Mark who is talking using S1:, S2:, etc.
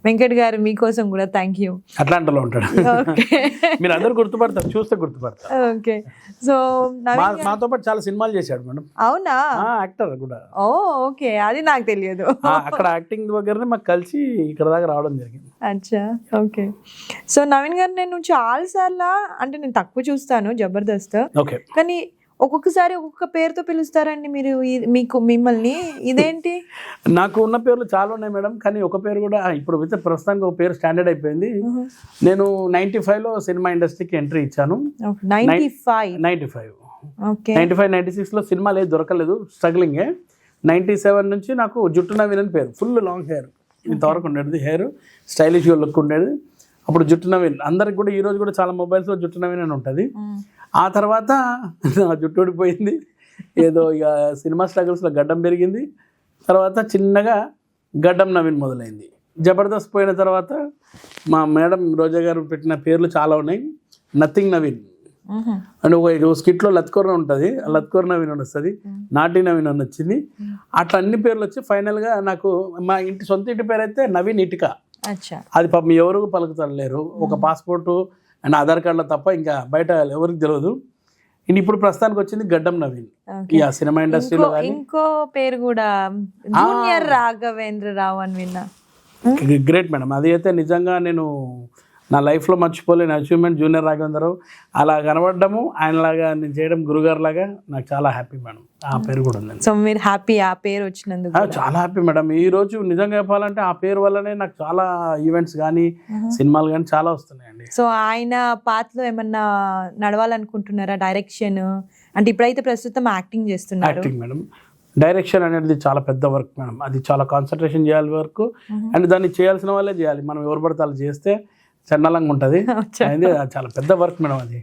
S1: వెంకట్ గారు మీకోసం కూడా థ్యాంక్ యూ.
S2: అట్లాంటిలో ఉంటాడు.
S1: ఓకే
S2: మీరు అందరూ గుర్తుపడతారు, చూస్తే గుర్తుపడతారు.
S1: ఓకే. సో
S2: మాతో పాటు చాలా సినిమాలు చేశాడు మేడం.
S1: అవునా?
S2: యాక్టర్ కూడా.
S1: ఓ ఓకే, అది నాకు తెలియదు.
S2: అక్కడ యాక్టింగ్ దగ్గరనే మాకు కలిసి ఇక్కడ దాకా రావడం జరిగింది.
S1: అచ్చా ఓకే. సో నవీన్ గారు నేను చాలా సార్లు అంటే నేను తక్కువ చూస్తాను జబర్దస్త్,
S2: ఓకే,
S1: కానీ ఒక్కొక్కసారి ఒక్కొక్క పేరుతో పిలుస్తారండి మీరు, మీకు మిమ్మల్ని ఇదేంటి?
S2: నాకు ఉన్న పేర్లు చాలా ఉన్నాయి మేడం, కానీ ఒక పేరు కూడా ఇప్పుడు అయితే ప్రస్తుతానికి ఒక పేరు స్టాండర్డ్ అయిపోయింది. నేను 95లో సినిమా ఇండస్ట్రీకి ఎంట్రీ ఇచ్చాను. 95 96లో సినిమాలు ఏది దొరకలేదు, స్ట్రగ్లింగే. 97 నుంచి నాకు జుట్టు నవీన్ అని పేరు, ఫుల్ లాంగ్ హెయిర్ ఇంతవరకు ఉండేది, హెయిర్ స్టైలిష్గా లుక్ ఉండేది. అప్పుడు జుట్టు నవీన్ అందరికి కూడా, ఈ రోజు కూడా చాలా మొబైల్స్లో జుట్టు నవీన్ అని ఉంటుంది. ఆ తర్వాత నా జుట్టు ఊడిపోయింది, ఏదో ఇక సినిమా స్ట్రగుల్స్లో గడ్డం పెరిగింది. తర్వాత చిన్నగా గడ్డం నవీన్ మొదలైంది. జబర్దస్త్ పోయిన తర్వాత మా మేడం రోజా గారు పెట్టిన పేర్లు చాలా ఉన్నాయి. నథింగ్ నవీన్ అని ఒక స్కిట్లో లత్కోర్ ఉంటుంది, లత్కోర్ నవీన్ అని వస్తుంది, నాటి నవీన్ అని వచ్చింది. అట్లా అన్ని పేర్లు వచ్చి ఫైనల్గా నాకు మా సొంత ఇంటి పేరు అయితే నవీన్ ఇటిక. అది పాపం ఎవరు పలుకుతలేరు, ఒక పాస్పోర్టు అండ్ ఆధార్ కార్డులో తప్ప ఇంకా బయట ఎవరికి తెలియదు. ఇప్పుడు ప్రస్తుతానికి వచ్చింది గడ్డం నవీన్. సినిమా ఇండస్ట్రీలో
S1: ఇంకో పేరు కూడా జూనియర్ రాఘవేంద్ర రావు అని విన్నా.
S2: గ్రేట్ మేడం, అది అయితే నిజంగా నేను నా లైఫ్లో మర్చిపోలేని అచీవ్మెంట్. జూనియర్ రాఘవేంద్రరావు అలా కనబడము, ఆయనలాగా నేను చేయడం, గురుగారు లాగా, నాకు చాలా హ్యాపీ మేడం. ఆ పేరు కూడా ఉందండి.
S1: సో మీరు హ్యాపీ ఆ పేరు వచ్చినందుకు?
S2: చాలా హ్యాపీ మేడం. ఈ రోజు నిజంగా చెప్పాలంటే ఆ పేరు వల్లనే నాకు చాలా ఈవెంట్స్ కానీ సినిమాలు కానీ చాలా వస్తున్నాయండి.
S1: సో ఆయన పాత్రలో ఏమన్నా నడవాలనుకుంటున్నారా? డైరెక్షన్ అంటే ఇప్పుడైతే ప్రస్తుతం యాక్టింగ్ చేస్తున్నారు.
S2: యాక్టింగ్ మేడం, డైరెక్షన్ అనేది చాలా పెద్ద వర్క్ మేడం. అది చాలా కాన్సన్ట్రేషన్ చేయాలి వర్క్, అండ్ దాన్ని చేయాల్సిన వాళ్ళే చేయాలి. మనం ఎవరు పడితే వాళ్ళు చేస్తే చండాలంగా ఉంటుంది. చాలా పెద్ద వర్క్ మేడం అది.